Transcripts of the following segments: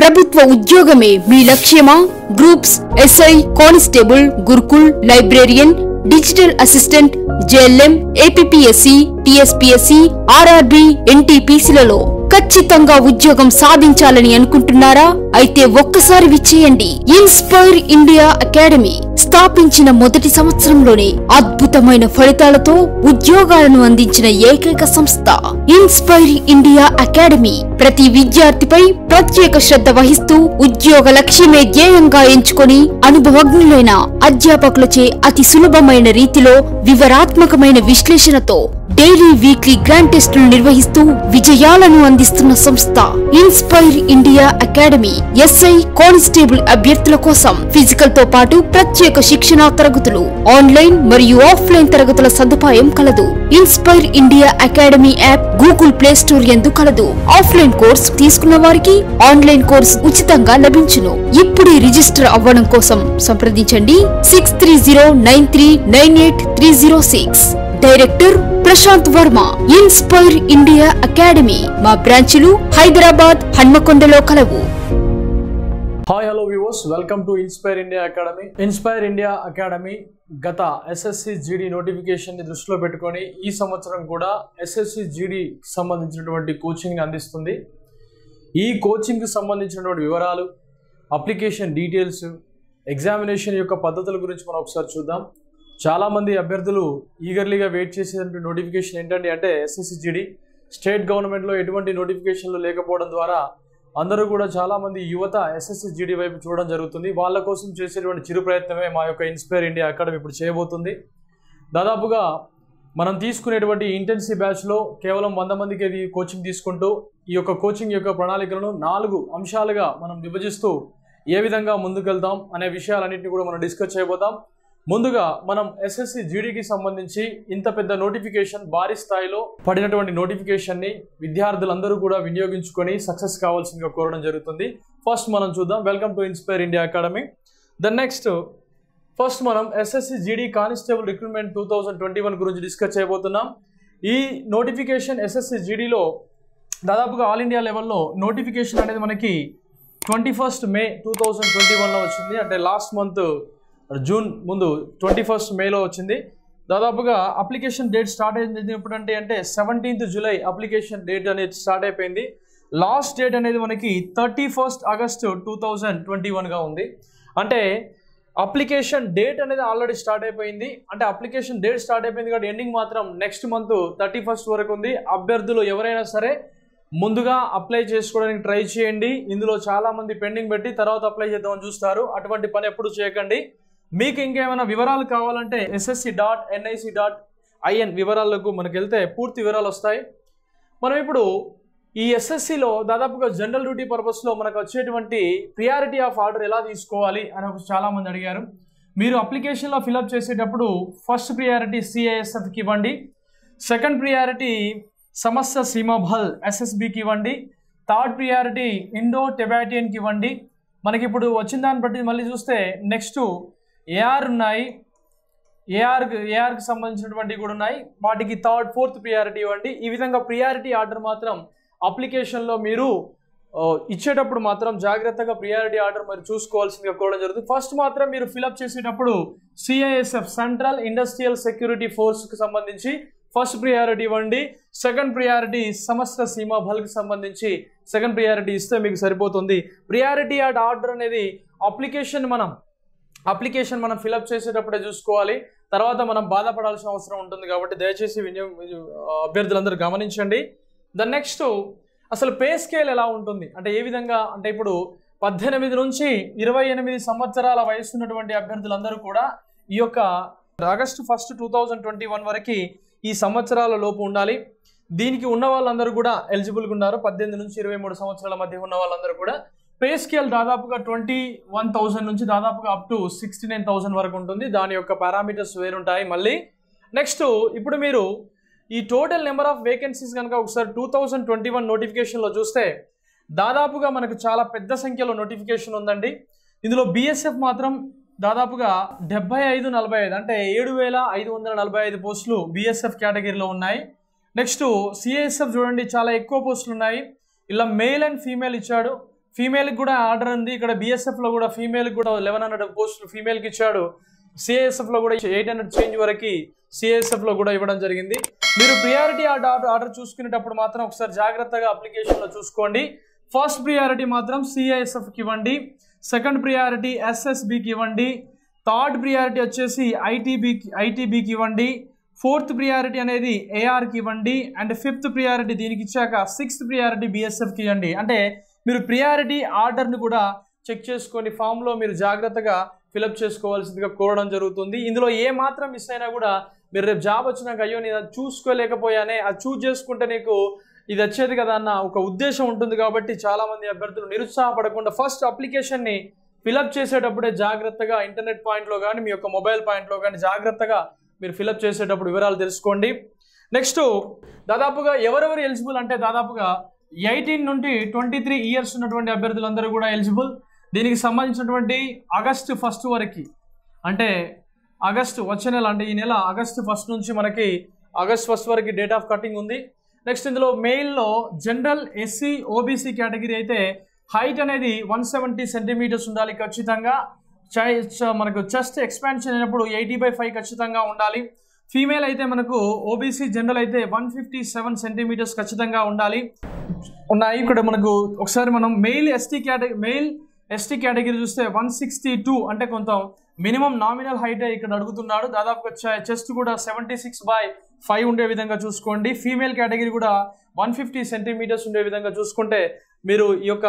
ప్రభుత్వ ఉద్యోగమే మీ లక్ష్యమా? Groups, SI, constable, Gurukul, librarian, digital assistant, JLM, APPSC, TSPSC, RRB, ఎన్టీపీసీలలో ఖచ్చితంగా ఉద్యోగం సాధించాలని అనుకుంటున్నారా? అయితే ఒక్కసారి విచ్చేయండి. ఇన్స్పైర్ ఇండియా అకాడమీ స్థాపించిన మొదటి సంవత్సరంలోనే అద్భుతమైన ఫలితాలతో ఉద్యోగాలను అందించిన ఏకైక సంస్థ ఇన్స్పైర్ ఇండియా అకాడమీ. ప్రతి విద్యార్థిపై ప్రత్యేక శ్రద్ధ వహిస్తూ ఉద్యోగ లక్ష్యమే ధ్యేయంగా ఎంచుకొని అనుభవజ్ఞులైన అధ్యాపకులచే అతి సులభమైన రీతిలో వివరాత్మకమైన విశ్లేషణతో డైలీ వీక్లీ గ్రాండ్ టెస్టులు నిర్వహిస్తూ విజయాలను అందిస్తున్న సంస్థ inspire India academy. SI, constable అభ్యర్థుల కోసం ఫిజికల్ తో పాటు ప్రత్యేక శిక్షణా తరగతులు, ఆన్లైన్ మరియు ఆఫ్లైన్ తరగతుల సదుపాయం కలదు. Inspire India academy app Google play store యందు కలదు. ఆఫ్లైన్ కోర్సు తీసుకున్న వారికి ఆన్లైన్ కోర్సు ఉచితంగా లభించును. ఇప్పుడే రిజిస్టర్ అవ్వడం కోసం సంప్రదించండి 6309398306. Director Prashanth Varma. Inspire India Academy. మా బ్రాంచ్లు హైదరాబాద్, హన్మకొండలో కలవు. Hi hello viewers, welcome to Inspire India Academy. Inspire India Academy గత ఎస్ఎస్సి జీడీ నోటిఫికేషన్ ని దృష్టిలో పెట్టుకొని ఈ సంవత్సరం కూడా ఎస్ఎస్సి జీడీ సంబంధించినటువంటి కోచింగ్ అందిస్తుంది. ఈ కోచింగ్ సంబంధించినటువంటి వివరాలు, అప్లికేషన్ డీటెయిల్స్, ఎగ్జామినేషన్ యొక్క పద్ధతుల గురించి మనం ఒకసారి చూద్దాం. చాలామంది అభ్యర్థులు ఈగర్లీగా వెయిట్ చేసేటువంటి నోటిఫికేషన్ ఏంటంటే ఎస్ఎస్సి జీడీ స్టేట్ గవర్నమెంట్లో ఎటువంటి నోటిఫికేషన్లు లేకపోవడం ద్వారా అందరూ కూడా చాలామంది యువత ఎస్ఎస్సి జీడీ వైపు చూడడం జరుగుతుంది. వాళ్ళ కోసం చేసేటువంటి చిరు ప్రయత్నమే మా యొక్క ఇన్స్పైర్ ఇండియా అకాడమీ ఇప్పుడు చేయబోతుంది. దాదాపుగా మనం తీసుకునేటువంటి ఇంటెన్సివ్ బ్యాచ్లో కేవలం 100 మందికి కోచింగ్ తీసుకుంటూ ఈ యొక్క కోచింగ్ యొక్క ప్రణాళికలను 4 అంశాలుగా మనం విభజిస్తూ ఏ విధంగా ముందుకెళ్తాం అనే విషయాలన్నింటినీ కూడా మనం డిస్కస్ చేయబోతాం. ముందుగా మనం ఎస్ఎస్సి జీడీకి సంబంధించి ఇంత పెద్ద నోటిఫికేషన్, భారీ స్థాయిలో పడినటువంటి నోటిఫికేషన్ని విద్యార్థులందరూ కూడా వినియోగించుకొని సక్సెస్ కావాల్సిందిగా కోరడం జరుగుతుంది. ఫస్ట్ మనం చూద్దాం. Welcome to Inspire India academy. First మనం ఎస్ఎస్సి జీడీ కానిస్టేబుల్ రిక్రూట్మెంట్ 2021 గురించి డిస్కస్ చేయబోతున్నాం. ఈ నోటిఫికేషన్ ఎస్ఎస్సి జీడీలో దాదాపుగా ఆల్ ఇండియా లెవెల్లో నోటిఫికేషన్ అనేది మనకి 21 మే 2021లో వచ్చింది. అంటే లాస్ట్ మంత్ జూన్ ముందు 21 మేలో వచ్చింది. దాదాపుగా అప్లికేషన్ డేట్ స్టార్ట్ అయింది ఎప్పుడంటే 17th జూలై అప్లికేషన్ డేట్ అనేది స్టార్ట్ అయిపోయింది. లాస్ట్ డేట్ అనేది మనకి 31 ఆగస్టు 2021గా ఉంది. అంటే అప్లికేషన్ డేట్ అనేది ఆల్రెడీ స్టార్ట్ అయిపోయింది. అంటే అప్లికేషన్ డేట్ స్టార్ట్ అయిపోయింది కాబట్టి ఎండింగ్ మాత్రం నెక్స్ట్ మంత్ 31 వరకు ఉంది. అభ్యర్థులు ఎవరైనా సరే ముందుగా అప్లై చేసుకోవడానికి ట్రై చేయండి. ఇందులో చాలామంది పెండింగ్ పెట్టి తర్వాత అప్లై చేద్దామని చూస్తారు. అటువంటి పని ఎప్పుడు చేయకండి. మీకు ఇంకేమైనా వివరాలు కావాలంటే ssc.nic.in వివరాలకు మనకు వెళ్తే పూర్తి వివరాలు వస్తాయి. మనం ఇప్పుడు ఈ ఎస్ఎస్సిలో దాదాపుగా జనరల్ డ్యూటీ పర్పస్లో మనకు వచ్చేటువంటి ప్రియారిటీ ఆఫ్ ఆర్డర్ ఎలా తీసుకోవాలి అని చాలామంది అడిగారు. మీరు అప్లికేషన్లో ఫిలప్ చేసేటప్పుడు ఫస్ట్ ప్రియారిటీ సిఐఎస్ఎఫ్కి ఇవ్వండి, సెకండ్ ప్రియారిటీ సమస్త సీమా బల్ ఎస్ఎస్బికి ఇవ్వండి, థర్డ్ ప్రియారిటీ ఇండో టెబాటియన్కి ఇవ్వండి. మనకి ఇప్పుడు వచ్చిన దాన్ని బట్టి మళ్ళీ చూస్తే నెక్స్ట్ ఏఆర్ ఉన్నాయి, ఏఆర్కి సంబంధించినటువంటి కూడా ఉన్నాయి. వాటికి థర్డ్, ఫోర్త్ ప్రియారిటీ ఇవ్వండి. ఈ విధంగా ప్రియారిటీ ఆర్డర్ మాత్రం అప్లికేషన్లో మీరు ఇచ్చేటప్పుడు మాత్రం జాగ్రత్తగా ప్రియారిటీ ఆర్డర్ మరి చూసుకోవాల్సిందిగా కోరడం జరుగుతుంది. ఫస్ట్ మాత్రం మీరు ఫిలప్ చేసేటప్పుడు సిఐఎస్ఎఫ్ సెంట్రల్ ఇండస్ట్రియల్ సెక్యూరిటీ ఫోర్స్కి సంబంధించి ఫస్ట్ ప్రియారిటీ ఇవ్వండి. సెకండ్ ప్రియారిటీ సమస్త సీమా బల్కి సంబంధించి సెకండ్ ప్రియారిటీ ఇస్తే మీకు సరిపోతుంది. ప్రియారిటీ ఆర్డర్ అనేది అప్లికేషన్ మనం ఫిలప్ చేసేటప్పుడే చూసుకోవాలి. తర్వాత మనం బాధపడాల్సిన అవసరం ఉంటుంది కాబట్టి దయచేసి అభ్యర్థులందరూ గమనించండి. నెక్స్ట్ అసలు పే స్కేల్ ఎలా ఉంటుంది అంటే ఏ విధంగా అంటే ఇప్పుడు 18 నుంచి 28 సంవత్సరాల వయసు ఉన్నటువంటి అభ్యర్థులందరూ కూడా ఈ యొక్క ఆగస్టు 1, 2021 వరకు ఈ సంవత్సరాల లోపు ఉండాలి. దీనికి ఉన్న వాళ్ళందరూ కూడా ఎలిజిబుల్గా ఉన్నారు. 18 నుంచి 23 సంవత్సరాల మధ్య ఉన్న వాళ్ళందరూ కూడా పే స్కేల్ దాదాపుగా 21,000 నుంచి దాదాపుగా అప్ టు 69,000 వరకు ఉంటుంది. దాని యొక్క పారామీటర్స్ వేరుంటాయి. మళ్ళీ నెక్స్ట్ ఇప్పుడు మీరు ఈ టోటల్ నెంబర్ ఆఫ్ వేకెన్సీస్ కనుక ఒకసారి 2021 నోటిఫికేషన్లో చూస్తే దాదాపుగా మనకు చాలా పెద్ద సంఖ్యలో నోటిఫికేషన్ ఉందండి. ఇందులో బిఎస్ఎఫ్ మాత్రం దాదాపుగా 75-45 అంటే 7,545 పోస్టులు బిఎస్ఎఫ్ కేటగిరీలో ఉన్నాయి. నెక్స్ట్ సిఐఎస్ఎఫ్ చూడండి చాలా ఎక్కువ పోస్టులు ఉన్నాయి. ఇలా మేల్ అండ్ ఫీమేల్ ఇచ్చాడు. ఫీమేల్కి కూడా ఆర్డర్ ఉంది. ఇక్కడ బిఎస్ఎఫ్లో కూడా ఫీమేల్కి కూడా 1100 పోస్టులు ఫీమేల్కి ఇచ్చాడు. సిఐఎస్ఎఫ్లో కూడా 800 చేంజ్ వరకు సిఐఎస్ఎఫ్లో కూడా ఇవ్వడం జరిగింది. మీరు ప్రియారిటీ ఆర్డర్ చూసుకునేటప్పుడు మాత్రం ఒకసారి జాగ్రత్తగా అప్లికేషన్లో చూసుకోండి. ఫస్ట్ ప్రియారిటీ మాత్రం సిఐఎస్ఎఫ్కి ఇవ్వండి, సెకండ్ ప్రియారిటీ ఎస్ఎస్బికి ఇవ్వండి, థర్డ్ ప్రియారిటీ వచ్చేసి ఐటీబీకి ఇవ్వండి, ఫోర్త్ ప్రియారిటీ అనేది ఏఆర్కి ఇవ్వండి, అండ్ ఫిఫ్త్ ప్రియారిటీ దీనికి ఇచ్చాక సిక్స్త్ ప్రియారిటీ బిఎస్ఎఫ్కి ఇవ్వండి. అంటే మీరు ప్రియారిటీ ఆర్డర్ని కూడా చెక్ చేసుకొని ఫామ్లో మీరు జాగ్రత్తగా ఫిలప్ చేసుకోవాల్సిందిగా కోరడం జరుగుతుంది. ఇందులో ఏ మాత్రం మిస్ అయినా కూడా మీరు రేపు జాబ్ వచ్చినాక అయ్యో నేను అది చూసుకోలేకపోయానే, అది చూస్ చేసుకుంటే నీకు ఇది వచ్చేది కదా అన్న ఒక ఉద్దేశం ఉంటుంది. కాబట్టి చాలామంది అభ్యర్థులు నిరుత్సాహపడకుండా ఫస్ట్ అప్లికేషన్ని ఫిలప్ చేసేటప్పుడే జాగ్రత్తగా ఇంటర్నెట్ పాయింట్లో కానీ మీ యొక్క మొబైల్ పాయింట్లో కానీ జాగ్రత్తగా మీరు ఫిలప్ చేసేటప్పుడు వివరాలు తెలుసుకోండి. నెక్స్ట్ దాదాపుగా ఎవరెవరు ఎలిజిబుల్ అంటే దాదాపుగా 18 నుండి 23 ఇయర్స్ ఉన్నటువంటి అభ్యర్థులందరూ కూడా ఎలిజిబుల్. దీనికి సంబంధించినటువంటి ఆగస్టు 1 వరకు అంటే ఆగస్టు వచ్చే నెల అంటే ఈ నెల ఆగస్టు 1 నుంచి మనకి ఆగస్టు 1 వరకు డేట్ ఆఫ్ కటింగ్ ఉంది. నెక్స్ట్ ఇందులో మెయిల్లో జనరల్ ఎస్సీ ఓబీసీ కేటగిరీ అయితే హైట్ అనేది 170 సెంటీమీటర్స్ ఉండాలి ఖచ్చితంగా. మనకు చెస్ట్ ఎక్స్పాన్షన్ అయినప్పుడు 80/5 ఖచ్చితంగా ఉండాలి. ఫీమేల్ అయితే మనకు ఓబీసీ జనరల్ అయితే 157 సెంటీమీటర్స్ ఖచ్చితంగా ఉన్నాయి. ఇక్కడ మనకు ఒకసారి మనం మెయిల్ ఎస్టీ కేటగిరీ చూస్తే 162 అంటే కొంత మినిమం నామినల్ హైటే ఇక్కడ అడుగుతున్నాడు. దాదాపుగా చెస్ట్ కూడా 76/5 ఉండే విధంగా చూసుకోండి. ఫీమేల్ కేటగిరీ కూడా 150 సెంటీమీటర్స్ ఉండే విధంగా చూసుకుంటే మీరు ఈ యొక్క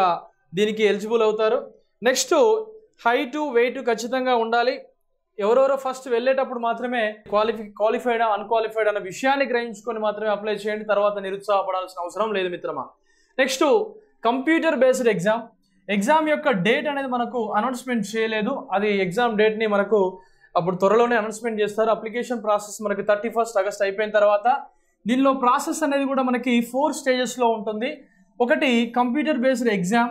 దీనికి ఎలిజిబుల్ అవుతారు. నెక్స్ట్ హైటు వెయిట్ ఖచ్చితంగా ఉండాలి. ఎవరెవరో ఫస్ట్ వెళ్ళేటప్పుడు మాత్రమే క్వాలిఫైడా అన్క్వాలిఫైడ్ అన్న విషయాన్ని గ్రహించుకొని మాత్రమే అప్లై చేయండి. తర్వాత నిరుత్సాహపడాల్సిన అవసరం లేదు మిత్రమా. నెక్స్ట్ కంప్యూటర్ బేస్డ్ ఎగ్జామ్ యొక్క డేట్ అనేది మనకు అనౌన్స్మెంట్ చేయలేదు. అది ఎగ్జామ్ డేట్ని మనకు అప్పుడు త్వరలోనే అనౌన్స్మెంట్ చేస్తారు. అప్లికేషన్ ప్రాసెస్ మనకి 31 ఆగస్ట్ అయిపోయిన తర్వాత దీనిలో ప్రాసెస్ అనేది కూడా మనకి 4 స్టేజెస్లో ఉంటుంది. ఒకటి computer based exam,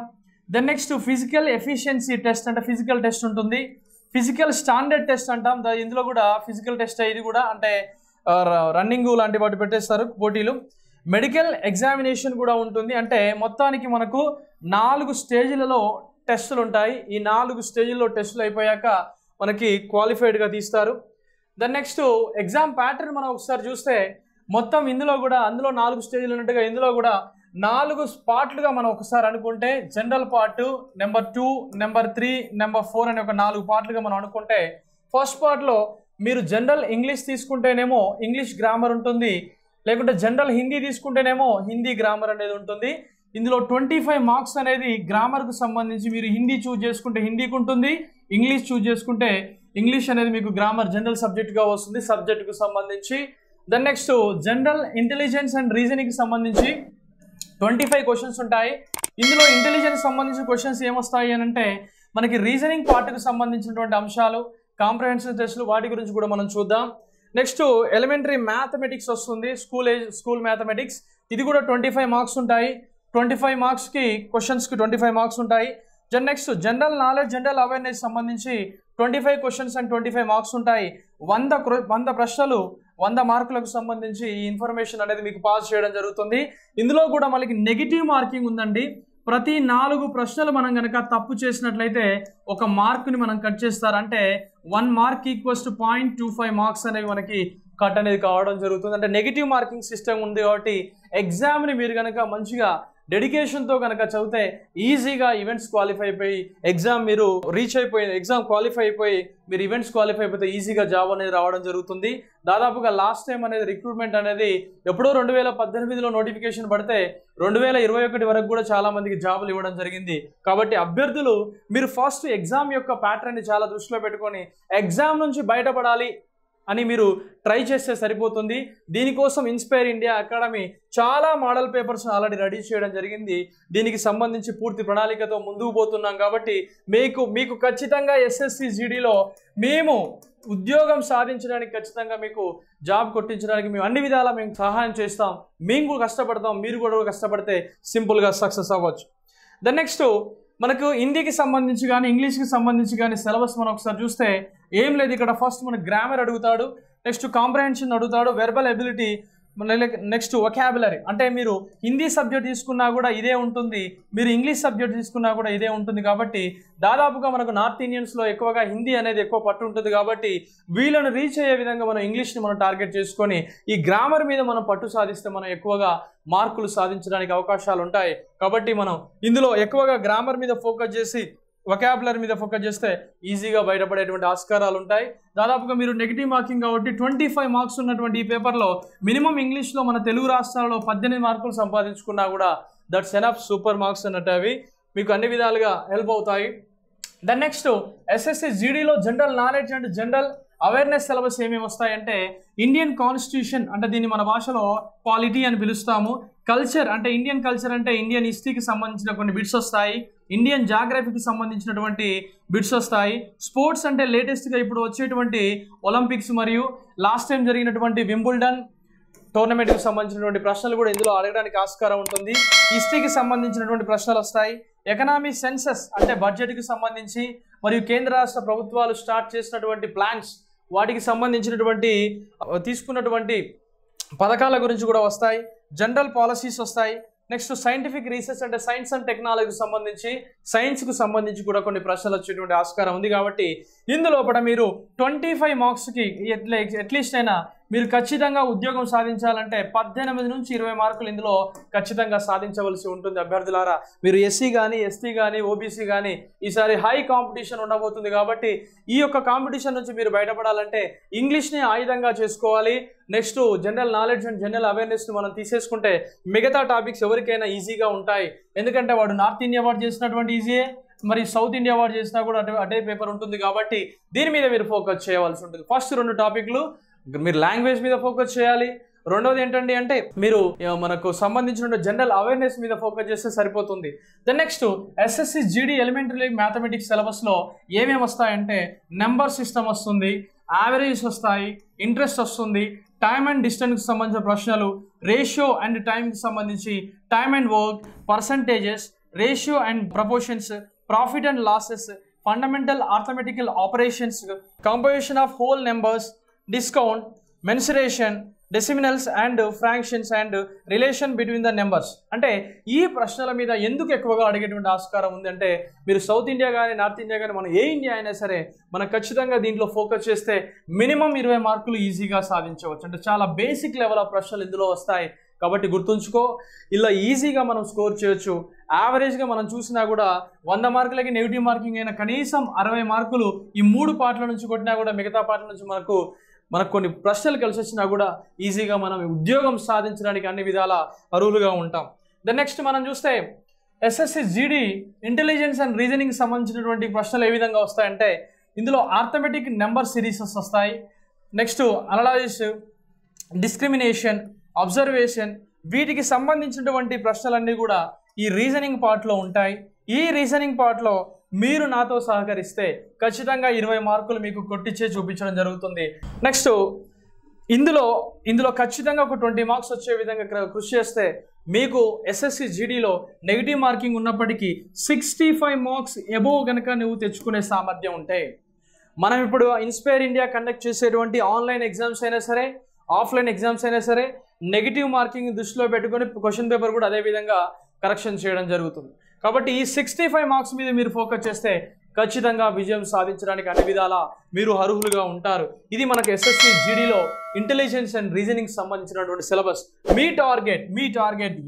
then next physical efficiency test అంటే ఫిజికల్ టెస్ట్ ఉంటుంది, ఫిజికల్ స్టాండర్డ్ టెస్ట్ అంటాం. ఇందులో కూడా ఫిజికల్ టెస్ట్ ఇది కూడా అంటే రన్నింగ్ లాంటి వాటి పెట్టేస్తారు పోటీలు. మెడికల్ ఎగ్జామినేషన్ కూడా ఉంటుంది. అంటే మొత్తానికి మనకు 4 స్టేజ్లలో టెస్టులు ఉంటాయి. ఈ 4 స్టేజ్ల్లో టెస్టులు అయిపోయాక మనకి క్వాలిఫైడ్గా తీస్తారు. దెన్ నెక్స్ట్ ఎగ్జామ్ ప్యాటర్న్ మనం ఒకసారి చూస్తే మొత్తం అందులో 4 స్టేజ్లు ఉన్నట్టుగా ఇందులో కూడా 4 పార్ట్లుగా మనం ఒకసారి అనుకుంటే general part, number 2, number 3, number 4 అనే ఒక 4 పార్ట్లుగా మనం అనుకుంటే ఫస్ట్ పార్ట్లో మీరు జనరల్ ఇంగ్లీష్ తీసుకుంటేనేమో ఇంగ్లీష్ గ్రామర్ ఉంటుంది, లేకుంటే జనరల్ హిందీ తీసుకుంటేనేమో హిందీ గ్రామర్ అనేది ఉంటుంది. ఇందులో 25 మార్క్స్ అనేది గ్రామర్కు సంబంధించి మీరు హిందీ చూజ్ చేసుకుంటే హిందీకి ఉంటుంది, ఇంగ్లీష్ చూజ్ చేసుకుంటే ఇంగ్లీష్ అనేది మీకు గ్రామర్ జనరల్ సబ్జెక్ట్గా వస్తుంది సబ్జెక్టుకు సంబంధించి. Then next general intelligence and రీజనింగ్కి సంబంధించి 25 క్వశ్చన్స్ ఉంటాయి. ఇందులో ఇంటెలిజెన్స్ సంబంధించిన క్వశ్చన్స్ ఏమొస్తాయి అని అంటే మనకి రీజనింగ్ పార్ట్కి సంబంధించినటువంటి అంశాలు, కాంప్రహెన్సివ్ టెస్టులు వాటి గురించి కూడా మనం చూద్దాం. నెక్స్ట్ ఎలిమెంటరీ మ్యాథమెటిక్స్ వస్తుంది, స్కూల్ మ్యాథమెటిక్స్. ఇది కూడా 25 మార్క్స్ ఉంటాయి. 25 మార్క్స్కి క్వశ్చన్స్కి 25 మార్క్స్ ఉంటాయి. Next general knowledge, general awareness సంబంధించి 25 క్వశ్చన్స్ అండ్ 25 మార్క్స్ ఉంటాయి. 100 ప్రశ్నలు 100 మార్కులకు సంబంధించి ఈ ఇన్ఫర్మేషన్ అనేది మీకు పాస్ చేయడం జరుగుతుంది. ఇందులో కూడా మనకి నెగిటివ్ మార్కింగ్ ఉందండి. ప్రతి 4 ప్రశ్నలు మనం కనుక తప్పు చేసినట్లయితే 1 మార్కుని మనం కట్ చేస్తారు. అంటే 1 మార్క్ ఈక్వల్స్ టు 0.25 మార్క్స్ అనేవి మనకి కట్ అనేది కావడం జరుగుతుంది. అంటే నెగిటివ్ మార్కింగ్ సిస్టమ్ ఉంది కాబట్టి ఎగ్జామ్ని మీరు కనుక మంచిగా డెడికేషన్తో కనుక చదివితే ఈజీగా ఈవెంట్స్ క్వాలిఫై అయిపోయి మీరు ఎగ్జామ్ క్వాలిఫై అయిపోయి మీరు ఈవెంట్స్ క్వాలిఫై అయిపోతే ఈజీగా జాబ్ అనేది రావడం జరుగుతుంది. దాదాపుగా లాస్ట్ టైం అనేది రిక్రూట్మెంట్ అనేది ఎప్పుడో 2018లో నోటిఫికేషన్ పడితే 2021 వరకు కూడా చాలా మందికి జాబులు ఇవ్వడం జరిగింది. కాబట్టి అభ్యర్థులు మీరు ఫస్ట్ ఎగ్జామ్ యొక్క ప్యాటర్న్ని చాలా దృష్టిలో పెట్టుకొని ఎగ్జామ్ నుంచి బయటపడాలి అని మీరు ట్రై చేస్తే సరిపోతుంది. దీనికోసం ఇన్స్పైర్ ఇండియా అకాడమీ చాలా మోడల్ పేపర్స్ ఆల్రెడీ రెడీ చేయడం జరిగింది. దీనికి సంబంధించి పూర్తి ప్రణాళికతో ముందుకు పోతున్నాం. కాబట్టి మీకు ఖచ్చితంగా ఎస్ఎస్సి జీడీలో మేము ఉద్యోగం సాధించడానికి ఖచ్చితంగా మీకు జాబ్ కొట్టించడానికి మేము అన్ని విధాలా మేము సహాయం చేస్తాం. మేము కూడా కష్టపడతాం, మీరు కూడా కష్టపడితే సింపుల్గా సక్సెస్ అవ్వచ్చు. దెన్ నెక్స్ట్ మనకు హిందీకి సంబంధించి కానీ ఇంగ్లీష్కి సంబంధించి కానీ సిలబస్ మనం ఒకసారి చూస్తే ఏం లేదు. ఇక్కడ ఫస్ట్ మనకు గ్రామర్ అడుగుతాడు, నెక్స్ట్ కాంప్రహెన్షన్ అడుగుతాడు, వెర్బల్ ఎబిలిటీ నెక్స్ట్ వొకాబులరీ, అంటే మీరు హిందీ సబ్జెక్ట్ తీసుకున్నా కూడా ఇదే ఉంటుంది, మీరు ఇంగ్లీష్ సబ్జెక్ట్ తీసుకున్నా కూడా ఇదే ఉంటుంది. కాబట్టి దాదాపుగా మనకు నార్త్ ఇండియన్స్లో ఎక్కువగా హిందీ అనేది ఎక్కువ పట్టు ఉంటుంది. కాబట్టి వీళ్ళను రీచ్ అయ్యే విధంగా మనం ఇంగ్లీష్ని మనం టార్గెట్ చేసుకొని ఈ గ్రామర్ మీద మనం పట్టు సాధిస్తే మనం ఎక్కువగా మార్కులు సాధించడానికి అవకాశాలు ఉంటాయి. కాబట్టి మనం ఇందులో ఎక్కువగా గ్రామర్ మీద ఫోకస్ చేసి వొకాబులరీ మీద ఫోకస్ చేస్తే ఈజీగా బయటపడేటువంటి ఆస్కారాలు ఉంటాయి. దాదాపుగా మీరు నెగిటివ్ మార్కింగ్ కాబట్టి 25 మార్క్స్ ఉన్నటువంటి ఈ పేపర్లో మినిమం ఇంగ్లీష్లో మన తెలుగు రాష్ట్రాల్లో 18 మార్కులు సంపాదించుకున్నా కూడా దట్స్ ఎనఫ్ సూపర్ మార్క్స్ అన్నట్టు అవి మీకు అన్ని విధాలుగా హెల్ప్ అవుతాయి. దెన్ నెక్స్ట్ ఎస్ఎస్సి జీడీలో general knowledge and general awareness syllabus ఏమేమి వస్తాయంటే ఇండియన్ కాన్స్టిట్యూషన్, అంటే దీన్ని మన భాషలో పాలిటీ అని పిలుస్తాము. కల్చర్ అంటే ఇండియన్ కల్చర్ అంటే ఇండియన్ హిస్టరీకి సంబంధించిన కొన్ని బిట్స్ వస్తాయి. ఇండియన్ జాగ్రఫీకి సంబంధించినటువంటి బిట్స్ వస్తాయి. స్పోర్ట్స్ అంటే లేటెస్ట్గా ఇప్పుడు వచ్చేటువంటి ఒలింపిక్స్ మరియు లాస్ట్ టైం జరిగినటువంటి వింబుల్డన్ టోర్నమెంట్కి సంబంధించినటువంటి ప్రశ్నలు కూడా ఇందులో అడగడానికి ఆస్కారం ఉంటుంది. హిస్టరీకి సంబంధించినటువంటి ప్రశ్నలు వస్తాయి. ఎకనామిక్ సెన్సస్ అంటే బడ్జెట్కి సంబంధించి మరియు కేంద్ర రాష్ట్ర ప్రభుత్వాలు స్టార్ట్ చేసినటువంటి ప్లాన్స్ వాటికి సంబంధించినటువంటి తీసుకున్నటువంటి పథకాల గురించి కూడా వస్తాయి. జనరల్ పాలసీస్ వస్తాయి. నెక్స్ట్ సైంటిఫిక్ రీసెర్చ్ అంటే సైన్స్ అండ్ టెక్నాలజీకి సంబంధించి సైన్స్కు సంబంధించి కూడా కొన్ని ప్రశ్నలు వచ్చేటువంటి ఆస్కారం ఉంది. కాబట్టి ఇందులోపల మీరు 25 మార్క్స్కి అట్లీస్ట్ అయినా మీరు ఖచ్చితంగా ఉద్యోగం సాధించాలంటే 18 నుంచి 20 మార్కులు ఇందులో ఖచ్చితంగా సాధించవలసి ఉంటుంది అభ్యర్థులారా. మీరు ఎస్సీ కానీ ఎస్టీ కానీ ఓబీసీ కానీ ఈసారి హై కాంపిటీషన్ ఉండబోతుంది. కాబట్టి ఈ యొక్క కాంపిటీషన్ నుంచి మీరు బయటపడాలంటే ఇంగ్లీష్ని ఆయుధంగా చేసుకోవాలి. Next general knowledge and general అవేర్నెస్ని మనం తీసేసుకుంటే మిగతా టాపిక్స్ ఎవరికైనా ఈజీగా ఉంటాయి. ఎందుకంటే వాడు నార్త్ ఇండియా అవార్డు చేసినటువంటి ఈజీయే, మరి సౌత్ ఇండియా అవార్డు చేసినా కూడా అదే పేపర్ ఉంటుంది. కాబట్టి దీని మీద మీరు ఫోకస్ చేయవలసి ఉంటుంది. ఫస్ట్ 2 టాపిక్లు మీరు లాంగ్వేజ్ మీద ఫోకస్ చేయాలి. రెండోది ఏంటండి అంటే మీరు మనకు సంబంధించిన జనరల్ అవేర్నెస్ మీద ఫోకస్ చేస్తే సరిపోతుంది. Then next SSC GD elementary mathematics సిలబస్లో ఏమేమి వస్తాయంటే నెంబర్ సిస్టమ్ వస్తుంది, యావరేజ్ వస్తాయి, ఇంట్రెస్ట్ వస్తుంది, టైమ్ అండ్ డిస్టెన్స్కి సంబంధించిన ప్రశ్నలు, రేషియో అండ్ టైంకి సంబంధించి time and work, percentages, ratio and proportions, profit and losses, fundamental arithmetical operations, composition of whole numbers, discount, mensuration, decimals and fractions and relation between the numbers. అంటే ఈ ప్రశ్నల మీద ఎందుకు ఎక్కువగా అడిగేటువంటి ఆస్కారం ఉంది అంటే మీరు సౌత్ ఇండియా కానీ నార్త్ ఇండియా కానీ మనం ఏ ఇండియా అయినా సరే మనం ఖచ్చితంగా దీంట్లో ఫోకస్ చేస్తే మినిమం 20 మార్కులు ఈజీగా సాధించవచ్చు. అంటే చాలా బేసిక్ లెవెల్ ఆఫ్ ప్రశ్నలు ఇందులో వస్తాయి. కాబట్టి గుర్తుంచుకో, ఇలా ఈజీగా మనం స్కోర్ చేయొచ్చు. యావరేజ్గా మనం చూసినా కూడా 100 మార్కులకి నెగిటివ్ మార్కింగ్ అయినా కనీసం 60 మార్కులు ఈ 3 పార్ట్ల నుంచి కొట్టినా కూడా మిగతా పార్ట్ల నుంచి మనకు కొన్ని ప్రశ్నలు కలిసి వచ్చినా కూడా ఈజీగా మనం ఉద్యోగం సాధించడానికి అన్ని విధాల అర్హులుగా ఉంటాం. దెన్ నెక్స్ట్ మనం చూస్తే SSC GD intelligence and reasoning సంబంధించినటువంటి ప్రశ్నలు ఏ విధంగా వస్తాయంటే ఇందులో ఆర్థమెటిక్ నెంబర్ సిరీసెస్ వస్తాయి. నెక్స్ట్ అనలైజ్, డిస్క్రిమినేషన్, అబ్జర్వేషన్, వీటికి సంబంధించినటువంటి ప్రశ్నలన్నీ కూడా ఈ రీజనింగ్ పార్ట్లో ఉంటాయి. ఈ రీజనింగ్ పార్ట్లో మీరు నాతో సహకరిస్తే ఖచ్చితంగా 20 మార్కులు మీకు కొట్టించే చూపించడం జరుగుతుంది. నెక్స్ట్ ఇందులో ఖచ్చితంగా ఒక 20 మార్క్స్ వచ్చే విధంగా కృషి చేస్తే మీకు ఎస్ఎస్సి జీడీలో నెగిటివ్ మార్కింగ్ ఉన్నప్పటికీ 65 మార్క్స్ ఎబోవ్ కనుక నువ్వు తెచ్చుకునే సామర్థ్యం ఉంటే మనం ఇప్పుడు ఇన్స్పైర్ ఇండియా కండక్ట్ చేసేటువంటి ఆన్లైన్ ఎగ్జామ్స్ అయినా సరే ఆఫ్లైన్ ఎగ్జామ్స్ అయినా సరే నెగిటివ్ మార్కింగ్ దృష్టిలో పెట్టుకొని క్వశ్చన్ పేపర్ కూడా అదే విధంగా కరెక్షన్ చేయడం జరుగుతుంది. కాబట్టి ఈ 65 మార్క్స్ మీద మీరు ఫోకస్ చేస్తే ఖచ్చితంగా విజయం సాధించడానికి అన్ని విధాలా మీరు అర్హులుగా ఉంటారు. ఇది మనకు ఎస్ఎస్సి జీడీలో ఇంటెలిజెన్స్ అండ్ రీజనింగ్ సంబంధించినటువంటి సిలబస్. మీ టార్గెట్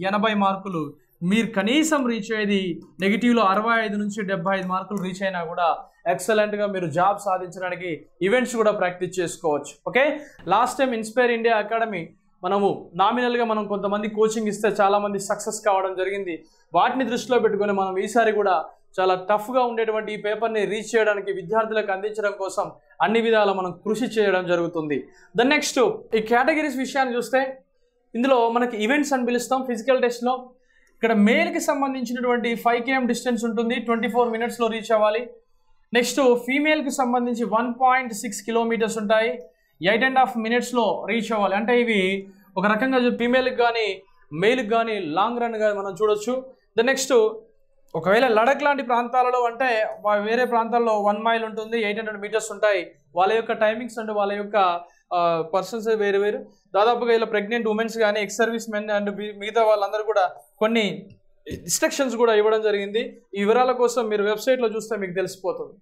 80 మార్కులు. మీరు కనీసం రీచ్ అయ్యేది నెగిటివ్లో 65 నుంచి 75 మార్కులు రీచ్ అయినా కూడా ఎక్సలెంట్గా మీరు జాబ్ సాధించడానికి ఈవెంట్స్ కూడా ప్రాక్టీస్ చేసుకోవచ్చు. Okay, last time inspire India academy మనము నామినల్గా మనం కొంతమంది కోచింగ్ ఇస్తే చాలామంది సక్సెస్ కావడం జరిగింది. వాటిని దృష్టిలో పెట్టుకొని మనం ఈసారి కూడా చాలా టఫ్గా ఉండేటువంటి ఈ పేపర్ని రీచ్ చేయడానికి విద్యార్థులకు అందించడం కోసం అన్ని విధాలా మనం కృషి చేయడం జరుగుతుంది. దెన్ నెక్స్ట్ ఈ కేటగిరీస్ విషయాన్ని చూస్తే ఇందులో మనకి ఈవెంట్స్ అని పిలుస్తాం. ఫిజికల్ టెస్ట్లో ఇక్కడ మేల్కి సంబంధించినటువంటి 5 km డిస్టెన్స్ ఉంటుంది, 24 minutesలో రీచ్ అవ్వాలి. నెక్స్ట్ ఫీమేల్కి సంబంధించి 1.6 kilometers ఉంటాయి, 8.5 minutesలో రీచ్ అవ్వాలి. అంటే ఇవి ఒక రకంగా ఫీమేల్కి కానీ మేల్కి కానీ లాంగ్ రన్గా మనం చూడొచ్చు. ద నెక్స్ట్ ఒకవేళ లడక్ లాంటి ప్రాంతాలలో అంటే వేరే ప్రాంతాల్లో 1 mile ఉంటుంది, 800 meters ఉంటాయి. వాళ్ళ యొక్క టైమింగ్స్ అండ్ వాళ్ళ యొక్క పర్సన్స్ వేరు వేరు. దాదాపుగా ఇలా ప్రెగ్నెంట్ ఉమెన్స్ కానీ ఎక్స్ సర్వీస్ మెన్ అండ్ మిగతా వాళ్ళందరూ కూడా కొన్ని ఇన్స్ట్రక్షన్స్ కూడా ఇవ్వడం జరిగింది. ఈ వివరాల కోసం మీరు వెబ్సైట్లో చూస్తే మీకు తెలిసిపోతుంది.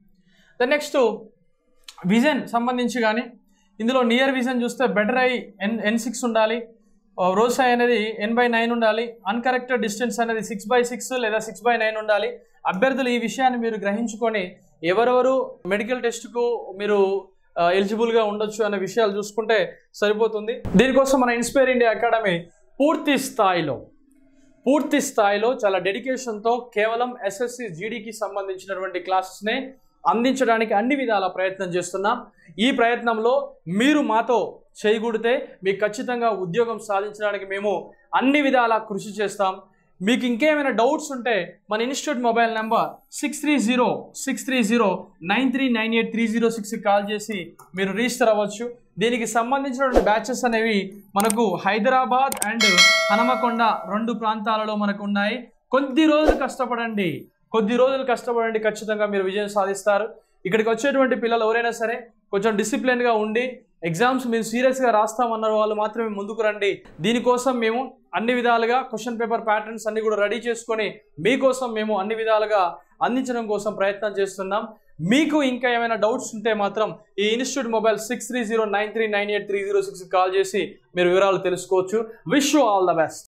ద నెక్స్ట్ విజన్ సంబంధించి కానీ ఇందులో నియర్ విజన్ చూస్తే బెటర్ ఐ N6 ఉండాలి, రోస్ ఐ అనేది N/9 ఉండాలి, అన్కరెక్టెడ్ డిస్టెన్స్ అనేది 6/6 లేదా 6/9 ఉండాలి. అభ్యర్థులు ఈ విషయాన్ని మీరు గ్రహించుకొని ఎవరెవరు మెడికల్ టెస్ట్కు మీరు ఎలిజిబుల్గా ఉండొచ్చు అనే విషయాలు చూసుకుంటే సరిపోతుంది. దీనికోసం మన ఇన్స్పైర్ ఇండియా అకాడమీ పూర్తి స్థాయిలో చాలా డెడికేషన్తో కేవలం SSC GDకి సంబంధించినటువంటి క్లాసెస్నే అందించడానికి అన్ని విధాల ప్రయత్నం చేస్తున్నాం. ఈ ప్రయత్నంలో మీరు మాతో చేయకూడితే మీకు ఖచ్చితంగా ఉద్యోగం సాధించడానికి మేము అన్ని విధాల కృషి చేస్తాం. మీకు ఇంకేమైనా డౌట్స్ ఉంటే మన ఇన్స్టిట్యూట్ మొబైల్ నెంబర్ 6306309398 కాల్ చేసి మీరు రిజిస్టర్ అవ్వచ్చు. దీనికి సంబంధించినటువంటి బ్యాచెస్ అనేవి మనకు హైదరాబాద్ అండ్ హనుమకొండ 2 ప్రాంతాలలో మనకు ఉన్నాయి. కొద్ది రోజులు కష్టపడండి, ఖచ్చితంగా మీరు విజయం సాధిస్తారు. ఇక్కడికి వచ్చేటువంటి పిల్లలు ఎవరైనా సరే కొంచెం డిసిప్లిన్గా ఉండి ఎగ్జామ్స్ మీరు సీరియస్గా రాస్తామన్న వాళ్ళు మాత్రమే ముందుకు రండి. దీనికోసం మేము అన్ని విధాలుగా క్వశ్చన్ పేపర్ ప్యాటర్న్స్ అన్ని కూడా రెడీ చేసుకొని మీకోసం మేము అన్ని విధాలుగా అందించడం కోసం ప్రయత్నం చేస్తున్నాం. మీకు ఇంకా ఏమైనా డౌట్స్ ఉంటే మాత్రం ఈ ఇన్స్టిట్యూట్ మొబైల్ 6309398306 కాల్ చేసి మీరు వివరాలు తెలుసుకోవచ్చు. Wish you all the best.